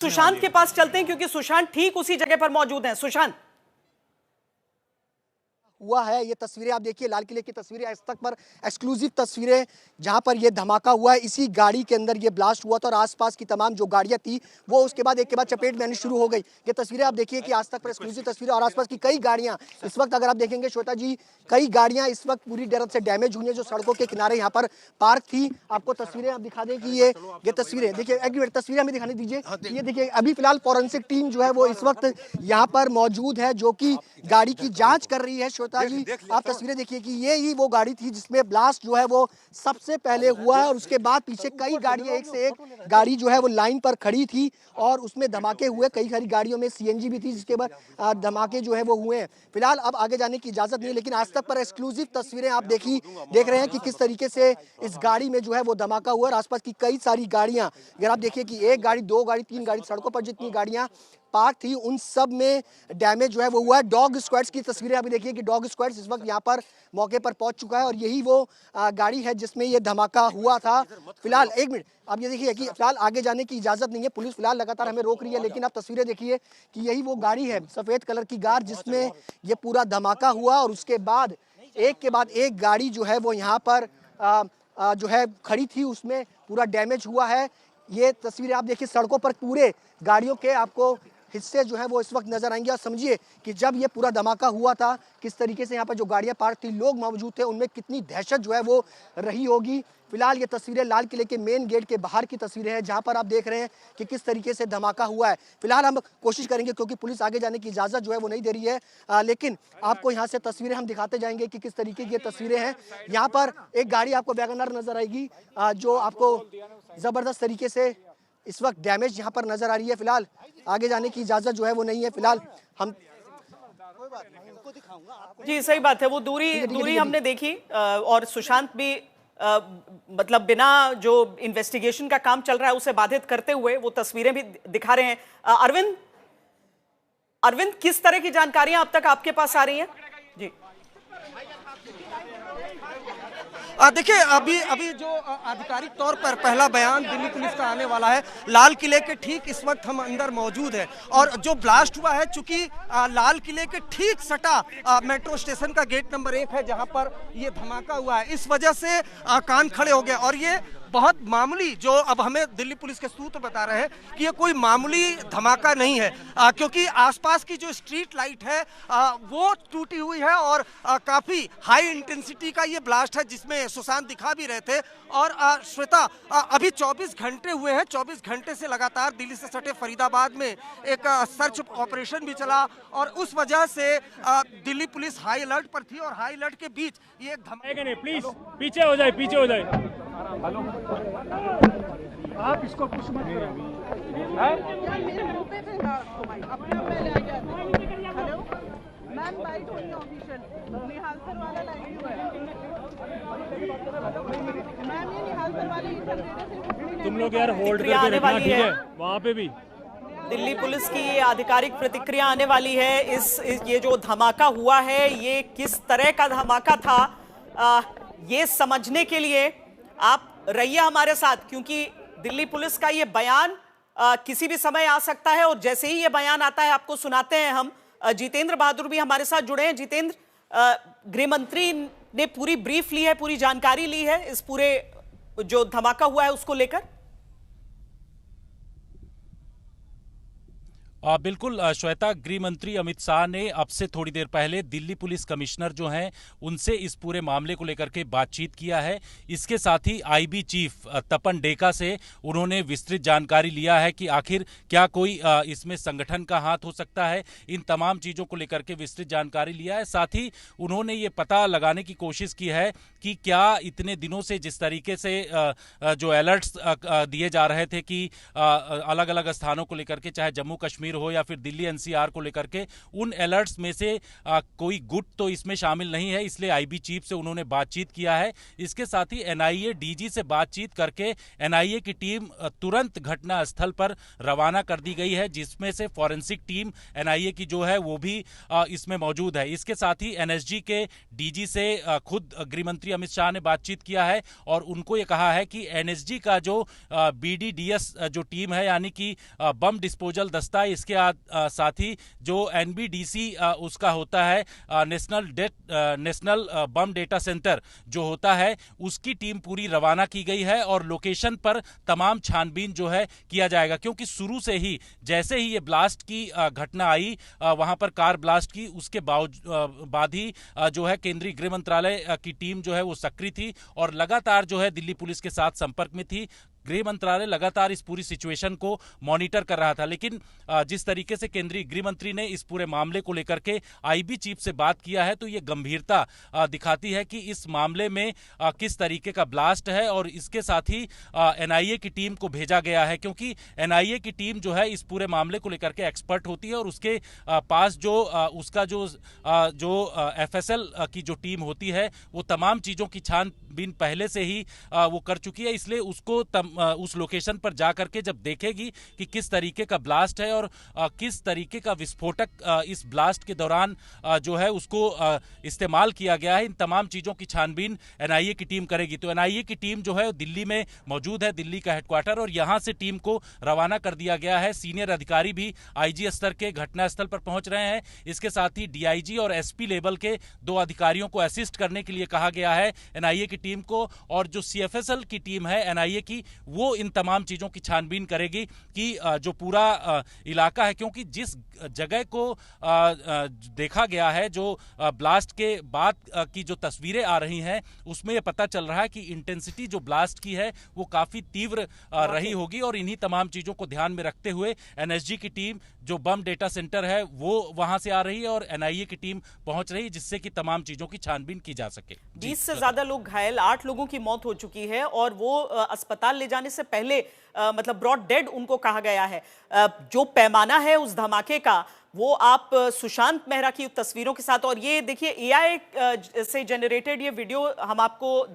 सुशांत के पास चलते हैं क्योंकि सुशांत ठीक उसी जगह पर मौजूद हैं। सुशांत, हुआ है ये तस्वीरें आप देखिए, लाल किले की तस्वीरें, आज तक पर एक्सक्लूसिव तस्वीरें जहां पर ये धमाका हुआ है, इसी गाड़ी के अंदर ये ब्लास्ट हुआ था और आसपास की तमाम जो गाड़ियां थी वो उसके बाद एक के बाद चपेट में आनी शुरू हो गई। ये तस्वीरें आप देखिए कि आज तक पर एक्सक्लूसिव तस्वीरें और आसपास की कई गाड़ियां इस वक्त अगर आप देखेंगे श्वेता जी, कई गाड़ियां इस वक्त पूरी तरह से डैमेज हुई है जो सड़कों के किनारे यहाँ पर पार्क थी। आपको तस्वीरें आप दिखा दें कि ये तस्वीरें देखिए, एक मिनट तस्वीरें हमें दिखाने दीजिए। ये देखिए अभी फिलहाल फॉरेंसिक टीम जो है वो इस वक्त यहाँ पर मौजूद है जो कि गाड़ी की जांच कर रही है। श्वेता जी आप तस्वीरें देखिए कि ये ही वो गाड़ी थी जिसमें ब्लास्ट जो है वो सबसे पहले हुआ है और उसके बाद पीछे कई गाड़ियां, एक से एक गाड़ी जो है वो लाइन पर खड़ी थी और उसमें धमाके हुए। कई सारी गाड़ियों में सीएनजी भी थी जिसके बाद धमाके जो है वो हुए हैं। फिलहाल अब आगे जाने की इजाजत नहीं है, लेकिन आज तक पर एक्सक्लूसिव तस्वीरें आप देख रहे हैं कि किस तरीके से इस गाड़ी में जो है वो धमाका हुआ और आसपास की कई सारी गाड़ियां, अगर आप देखिए कि एक गाड़ी, दो गाड़ी, तीन गाड़ी, सड़कों पर जितनी गाड़ियां पार्क थी उन सब में डैमेज जो है वो हुआ है। डॉग स्क्वाड्स की तस्वीरें अभी देखिए कि डॉग स्क्वाड्स इस वक्त यहाँ पर मौके पर पहुंच चुका है और यही वो गाड़ी है जिसमें ये धमाका हुआ था। फिलहाल एक मिनट, अब ये देखिए कि फिलहाल आगे जाने की इजाजत नहीं है, पुलिस फिलहाल लगातार हमें रोक रही है, लेकिन आप तस्वीरें देखिए कि यही वो गाड़ी है, सफेद कलर की कार, जिसमें ये पूरा धमाका हुआ और उसके बाद एक गाड़ी जो है वो यहाँ पर जो है खड़ी थी उसमें पूरा डैमेज हुआ है। ये तस्वीरें आप देखिए, सड़कों पर पूरे गाड़ियों के आपको हिस्से जो है वो इस वक्त नजर आएंगे और समझिए कि जब ये पूरा धमाका हुआ था किस तरीके से यहाँ पर जो गाड़ियां पार्क थी, लोग मौजूद थे, उनमें कितनी दहशत जो है वो रही होगी। फिलहाल ये तस्वीरें लाल किले के मेन गेट के बाहर की तस्वीरें हैं जहां पर आप देख रहे हैं कि किस तरीके से धमाका हुआ है। फिलहाल हम कोशिश करेंगे क्योंकि पुलिस आगे जाने की इजाजत जो है वो नहीं दे रही है, लेकिन आपको यहाँ से तस्वीरें हम दिखाते जाएंगे कि किस तरीके की ये तस्वीरें हैं। यहाँ पर एक गाड़ी आपको वैगनर नजर आएगी जो आपको जबरदस्त तरीके से इस वक्त डैमेज यहाँ पर नजर आ रही है। फिलहाल आगे जाने की इजाजत जो है वो नहीं है। फिलहाल हम जी सही बात है, वो दूरी हमने देखी और सुशांत भी मतलब बिना जो इन्वेस्टिगेशन का काम चल रहा है उसे बाधित करते हुए वो तस्वीरें भी दिखा रहे हैं। अरविंद, किस तरह की जानकारियां अब तक आपके पास आ रही हैं? जी देखिए अभी जो आधिकारिक तौर पर पहला बयान दिल्ली पुलिस का आने वाला है। लाल किले के ठीक इस वक्त हम अंदर मौजूद हैं और जो ब्लास्ट हुआ है, चूंकि लाल किले के ठीक सटा मेट्रो स्टेशन का गेट नंबर 1 है जहां पर ये धमाका हुआ है, इस वजह से कान खड़े हो गए और ये बहुत मामूली, जो अब हमें दिल्ली पुलिस के सूत्र बता रहे हैं कि ये कोई मामूली धमाका नहीं है, क्योंकि आसपास की जो स्ट्रीट लाइट है वो टूटी हुई है और काफी हाई इंटेंसिटी का ये ब्लास्ट है जिसमें सुशांत दिखा भी रहे थे। और श्वेता, अभी 24 घंटे हुए हैं, 24 घंटे से लगातार दिल्ली से सटे फरीदाबाद में एक सर्च ऑपरेशन भी चला और उस वजह से दिल्ली पुलिस हाई अलर्ट पर थी और हाई अलर्ट के बीच ये धमाका। प्लीज पीछे हो जाए। आप इसको कुछ मत तुम लोग यार होल्ड करके रखना, ठीक है? वहाँ पे भी दिल्ली पुलिस की ये आधिकारिक प्रतिक्रिया आने वाली है। ये जो धमाका हुआ है ये किस तरह का धमाका था, ये समझने के लिए आप रहिए हमारे साथ, क्योंकि दिल्ली पुलिस का ये बयान किसी भी समय आ सकता है और जैसे ही ये बयान आता है आपको सुनाते हैं हम। जितेंद्र बहादुर भी हमारे साथ जुड़े हैं। जितेंद्र, गृह मंत्री ने पूरी ब्रीफ ली है, पूरी जानकारी ली है इस पूरे जो धमाका हुआ है उसको लेकर। बिल्कुल श्वेता, गृह मंत्री अमित शाह ने अब से थोड़ी देर पहले दिल्ली पुलिस कमिश्नर जो हैं उनसे इस पूरे मामले को लेकर के बातचीत किया है। इसके साथ ही आईबी चीफ तपन डेका से उन्होंने विस्तृत जानकारी लिया है कि आखिर क्या कोई इसमें संगठन का हाथ हो सकता है। इन तमाम चीज़ों को लेकर के विस्तृत जानकारी लिया है। साथ ही उन्होंने ये पता लगाने की कोशिश की है कि क्या इतने दिनों से जिस तरीके से जो अलर्ट्स दिए जा रहे थे कि अलग अलग स्थानों को लेकर के, चाहे जम्मू कश्मीर कश्मीर हो या फिर दिल्ली एनसीआर को लेकर के, उन अलर्ट्स में से कोई गुट तो इसमें शामिल नहीं है, इसलिए आईबी चीफ से उन्होंने बातचीत किया है। इसके साथ ही एनआईए डीजी से बातचीत करके एनआईए की टीम तुरंत घटना स्थल पर रवाना कर दी गई है, जिसमें से फॉरेंसिक टीम एनआईए की जो है वो भी इसमें मौजूद है। इसके साथ ही एनएसजी के डीजी से खुद गृह मंत्री अमित शाह ने बातचीत किया है और उनको ये कहा है कि एनएसजी का जो बीडीडीएस जो टीम है, यानी कि बम डिस्पोजल दस्ता, इसके साथ ही जो एनबीडीसी उसका होता है नेशनल बम डेटा सेंटर जो होता है, उसकी टीम पूरी रवाना की गई है और लोकेशन पर तमाम छानबीन जो है किया जाएगा, क्योंकि शुरू से ही जैसे ही ये ब्लास्ट की घटना आई, वहां पर कार ब्लास्ट की, उसके बाद ही जो है केंद्रीय गृह मंत्रालय की टीम जो है वो सक्रिय थी और लगातार जो है दिल्ली पुलिस के साथ संपर्क में थी। गृह मंत्रालय लगातार इस पूरी सिचुएशन को मॉनिटर कर रहा था, लेकिन जिस तरीके से केंद्रीय गृह मंत्री ने इस पूरे मामले को लेकर के आईबी चीफ से बात किया है, तो ये गंभीरता दिखाती है कि इस मामले में किस तरीके का ब्लास्ट है और इसके साथ ही एनआईए की टीम को भेजा गया है, क्योंकि एनआईए की टीम जो है इस पूरे मामले को लेकर के एक्सपर्ट होती है और उसके पास जो उसका जो एफएसएल की जो टीम होती है वो तमाम चीजों की छानबीन पहले से ही वो कर चुकी है, इसलिए उसको उस लोकेशन पर जाकर के जब देखेगी कि किस तरीके का ब्लास्ट है और किस तरीके का विस्फोटक इस ब्लास्ट के दौरान जो है उसको इस्तेमाल किया गया है, इन तमाम चीजों की छानबीन एनआईए की टीम करेगी। तो एनआईए की टीम जो है दिल्ली में मौजूद है, दिल्ली का हेडक्वार्टर, और यहां से टीम को रवाना कर दिया गया है। सीनियर अधिकारी भी आईजी स्तर के घटनास्थल पर पहुंच रहे हैं। इसके साथ ही डीआईजी और एसपी लेवल के 2 अधिकारियों को असिस्ट करने के लिए कहा गया है एनआईए की टीम को, और जो सीएफएसएल की टीम है एनआईए की, वो इन तमाम चीजों की छानबीन करेगी कि जो पूरा इलाका है, क्योंकि जिस जगह को देखा गया है, जो ब्लास्ट के बाद की जो तस्वीरें आ रही हैं, उसमें यह पता चल रहा है कि इंटेंसिटी जो ब्लास्ट की है वो काफी तीव्र रही होगी और इन्हीं तमाम चीजों को ध्यान में रखते हुए एनएसजी की टीम जो बम डेटा सेंटर है वो वहां से आ रही है और एनआईए की टीम पहुंच रही है, जिससे कि तमाम चीजों की छानबीन की जा सके। 20 से ज्यादा लोग घायल, 8 लोगों की मौत हो चुकी है और वो अस्पताल ले जाने से पहले मतलब ब्रॉड डेड उनको कहा गया है। जो पैमाना है उस धमाके का, वो आप सुशांत मेहरा की तस्वीरों के साथ, और ये देखिए एआई से जनरेटेड ये वीडियो हम आपको